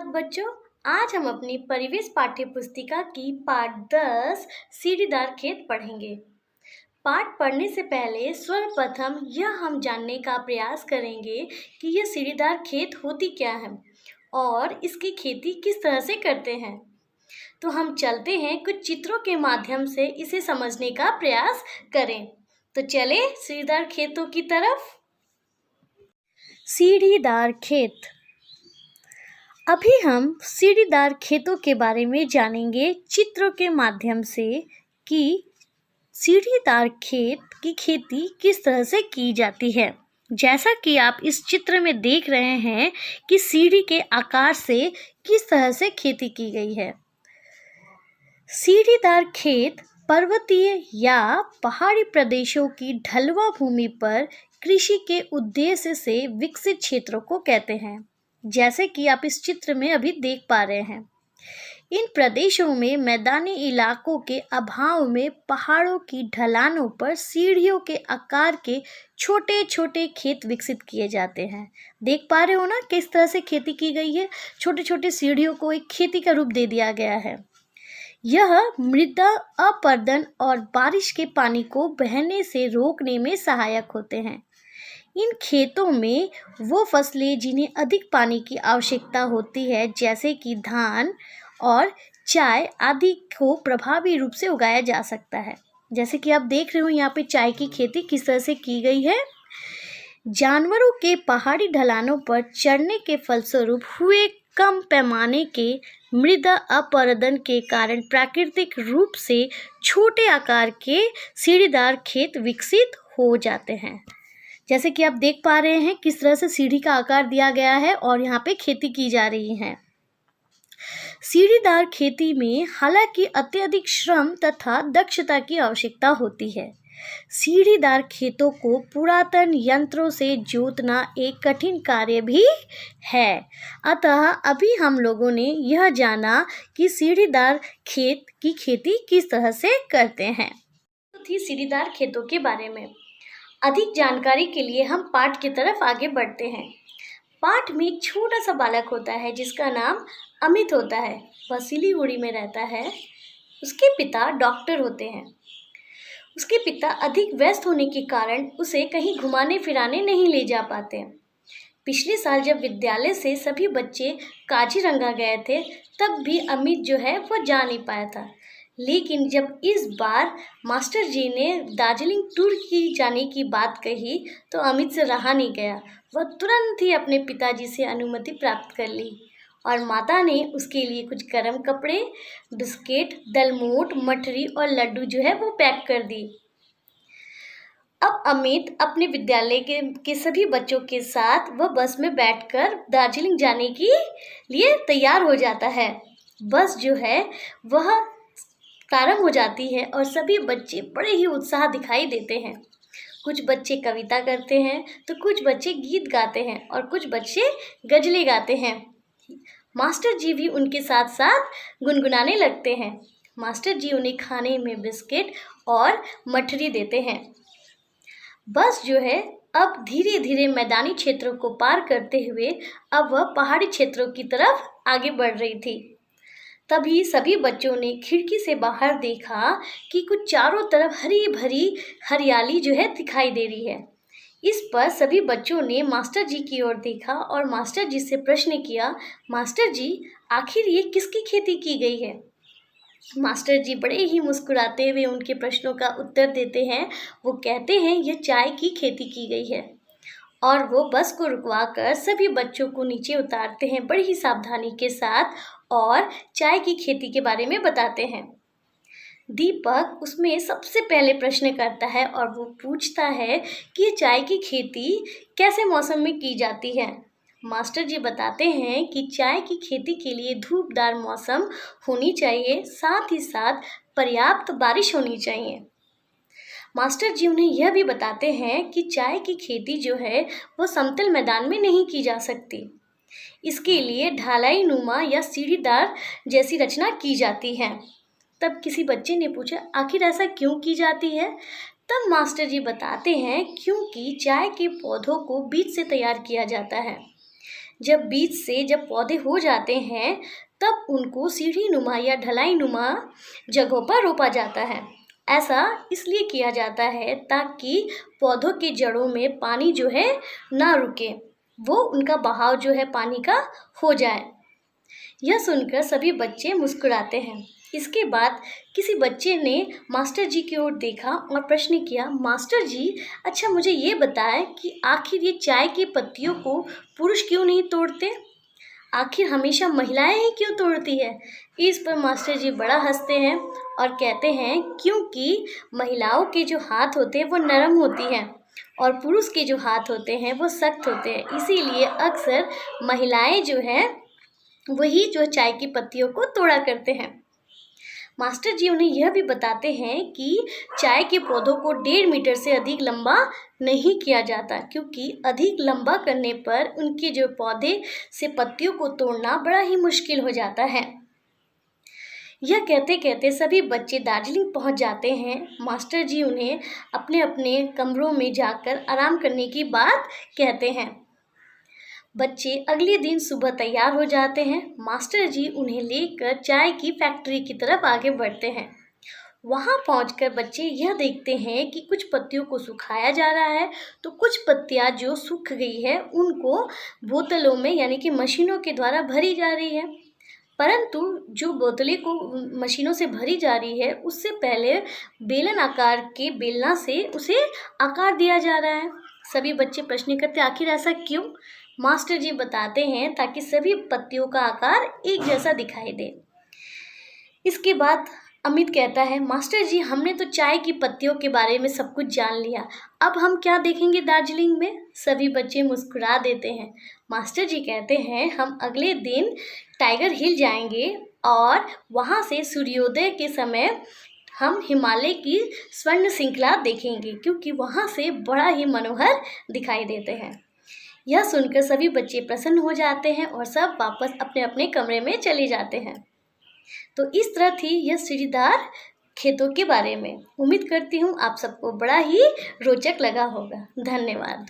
बच्चों, आज हम अपनी परिवेश पाठ्य पुस्तिका की पाठ 10 सीढ़ीदार खेत पढ़ेंगे। पाठ पढ़ने से पहले सर्वप्रथम यह हम जानने का प्रयास करेंगे कि यह सीढ़ीदार खेत होती क्या है और इसकी खेती किस तरह से करते हैं। तो हम चलते हैं कुछ चित्रों के माध्यम से इसे समझने का प्रयास करें। तो चले सीढ़ीदार खेतों की तरफ। सीढ़ीदार खेत। अभी हम सीढ़ीदार खेतों के बारे में जानेंगे चित्रों के माध्यम से कि सीढ़ीदार खेत की खेती किस तरह से की जाती है। जैसा कि आप इस चित्र में देख रहे हैं कि सीढ़ी के आकार से किस तरह से खेती की गई है। सीढ़ीदार खेत पर्वतीय या पहाड़ी प्रदेशों की ढलुआ भूमि पर कृषि के उद्देश्य से विकसित क्षेत्रों को कहते हैं, जैसे कि आप इस चित्र में अभी देख पा रहे हैं। इन प्रदेशों में मैदानी इलाकों के अभाव में पहाड़ों की ढलानों पर सीढ़ियों के आकार के छोटे छोटे खेत विकसित किए जाते हैं। देख पा रहे हो ना किस तरह से खेती की गई है। छोटे छोटे सीढ़ियों को एक खेती का रूप दे दिया गया है। यह मृदा अपरदन और बारिश के पानी को बहने से रोकने में सहायक होते हैं। इन खेतों में वो फसलें जिन्हें अधिक पानी की आवश्यकता होती है, जैसे कि धान और चाय आदि को प्रभावी रूप से उगाया जा सकता है। जैसे कि आप देख रहे हो यहाँ पे चाय की खेती किस तरह से की गई है। जानवरों के पहाड़ी ढलानों पर चढ़ने के फलस्वरूप हुए कम पैमाने के मृदा अपरदन के कारण प्राकृतिक रूप से छोटे आकार के सीढ़ीदार खेत विकसित हो जाते हैं। जैसे कि आप देख पा रहे हैं किस तरह से सीढ़ी का आकार दिया गया है और यहाँ पे खेती की जा रही है। सीढ़ीदार खेती में हालांकि अत्यधिक श्रम तथा दक्षता की आवश्यकता होती है। सीढ़ीदार खेतों को पुरातन यंत्रों से जोतना एक कठिन कार्य भी है। अतः अभी हम लोगों ने यह जाना कि सीढ़ीदार खेत की खेती किस तरह से करते हैं। तो थी सीढ़ीदार खेतों के बारे में। अधिक जानकारी के लिए हम पाठ की तरफ आगे बढ़ते हैं। पाठ में एक छोटा सा बालक होता है जिसका नाम अमित होता है। वह सिलीगुड़ी में रहता है। उसके पिता डॉक्टर होते हैं। उसके पिता अधिक व्यस्त होने के कारण उसे कहीं घुमाने फिराने नहीं ले जा पाते। पिछले साल जब विद्यालय से सभी बच्चे काजीरंगा गए थे, तब भी अमित जो है वो जा नहीं पाया था। लेकिन जब इस बार मास्टर जी ने दार्जिलिंग टूर की जाने की बात कही तो अमित से रहा नहीं गया। वह तुरंत ही अपने पिताजी से अनुमति प्राप्त कर ली और माता ने उसके लिए कुछ गर्म कपड़े, बिस्किट, दलमोट, मठरी और लड्डू जो है वो पैक कर दी। अब अमित अपने विद्यालय के सभी बच्चों के साथ वह बस में बैठकर दार्जिलिंग जाने के लिए तैयार हो जाता है। बस जो है वह प्रारंभ हो जाती है और सभी बच्चे बड़े ही उत्साह दिखाई देते हैं। कुछ बच्चे कविता करते हैं तो कुछ बच्चे गीत गाते हैं और कुछ बच्चे गजलें गाते हैं। मास्टर जी भी उनके साथ साथ गुनगुनाने लगते हैं। मास्टर जी उन्हें खाने में बिस्किट और मठरी देते हैं। बस जो है अब धीरे धीरे मैदानी क्षेत्रों को पार करते हुए अब वह पहाड़ी क्षेत्रों की तरफ आगे बढ़ रही थी। तभी सभी बच्चों ने खिड़की से बाहर देखा कि कुछ चारों तरफ हरी भरी हरियाली जो है दिखाई दे रही है। इस पर सभी बच्चों ने मास्टर जी की ओर देखा और मास्टर जी से प्रश्न किया, मास्टर जी आखिर ये किसकी खेती की गई है। मास्टर जी बड़े ही मुस्कुराते हुए उनके प्रश्नों का उत्तर देते हैं। वो कहते हैं यह चाय की खेती की गई है और वो बस को रुकवाकर सभी बच्चों को नीचे उतारते हैं बड़ी ही सावधानी के साथ और चाय की खेती के बारे में बताते हैं। दीपक उसमें सबसे पहले प्रश्न करता है और वो पूछता है कि चाय की खेती कैसे मौसम में की जाती है। मास्टर जी बताते हैं कि चाय की खेती के लिए धूपदार मौसम होनी चाहिए, साथ ही साथ पर्याप्त बारिश होनी चाहिए। मास्टर जी उन्हें यह भी बताते हैं कि चाय की खेती जो है वो समतल मैदान में नहीं की जा सकती। इसके लिए ढालाई नुमा या सीढ़ीदार जैसी रचना की जाती है। तब किसी बच्चे ने पूछा आखिर ऐसा क्यों की जाती है। तब मास्टर जी बताते हैं क्योंकि चाय के पौधों को बीज से तैयार किया जाता है। जब बीज से जब पौधे हो जाते हैं तब उनको सीढ़ी नुमा या ढलाई नुमा जगहों पर रोपा जाता है। ऐसा इसलिए किया जाता है ताकि पौधों की जड़ों में पानी जो है ना रुके, वो उनका बहाव जो है पानी का हो जाए। यह सुनकर सभी बच्चे मुस्कुराते हैं। इसके बाद किसी बच्चे ने मास्टर जी की ओर देखा और प्रश्न किया, मास्टर जी, अच्छा मुझे ये बताएं कि आखिर ये चाय की पत्तियों को पुरुष क्यों नहीं तोड़ते? आखिर हमेशा महिलाएं ही क्यों तोड़ती है? इस पर मास्टर जी बड़ा हंसते हैं और कहते हैं, क्योंकि महिलाओं के जो हाथ होते हैं वो नरम होती हैं और पुरुष के जो हाथ होते हैं वो सख्त होते हैं, इसीलिए अक्सर महिलाएं जो हैं वही जो चाय की पत्तियों को तोड़ा करते हैं। मास्टर जी उन्हें यह भी बताते हैं कि चाय के पौधों को 1.5 मीटर से अधिक लंबा नहीं किया जाता, क्योंकि अधिक लंबा करने पर उनके जो पौधे से पत्तियों को तोड़ना बड़ा ही मुश्किल हो जाता है। यह कहते कहते सभी बच्चे दार्जिलिंग पहुंच जाते हैं। मास्टर जी उन्हें अपने अपने कमरों में जाकर आराम करने की बात कहते हैं। बच्चे अगले दिन सुबह तैयार हो जाते हैं। मास्टर जी उन्हें लेकर चाय की फैक्ट्री की तरफ आगे बढ़ते हैं। वहां पहुंचकर बच्चे यह देखते हैं कि कुछ पत्तियों को सुखाया जा रहा है, तो कुछ पत्तियां जो सूख गई है उनको बोतलों में यानी कि मशीनों के द्वारा भरी जा रही है। परंतु जो बोतलें को मशीनों से भरी जा रही है उससे पहले बेलन आकार के बेलना से उसे आकार दिया जा रहा है। सभी बच्चे प्रश्न करते, आखिर ऐसा क्यों? मास्टर जी बताते हैं, ताकि सभी पत्तियों का आकार एक जैसा दिखाई दे। इसके बाद अमित कहता है, मास्टर जी हमने तो चाय की पत्तियों के बारे में सब कुछ जान लिया, अब हम क्या देखेंगे दार्जिलिंग में? सभी बच्चे मुस्कुरा देते हैं। मास्टर जी कहते हैं, हम अगले दिन टाइगर हिल जाएंगे और वहाँ से सूर्योदय के समय हम हिमालय की स्वर्ण श्रृंखला देखेंगे, क्योंकि वहाँ से बड़ा ही मनोहर दिखाई देते हैं। यह सुनकर सभी बच्चे प्रसन्न हो जाते हैं और सब वापस अपने अपने कमरे में चले जाते हैं। तो इस तरह थी यह सीढ़ीदार खेतों के बारे में। उम्मीद करती हूँ आप सबको बड़ा ही रोचक लगा होगा। धन्यवाद।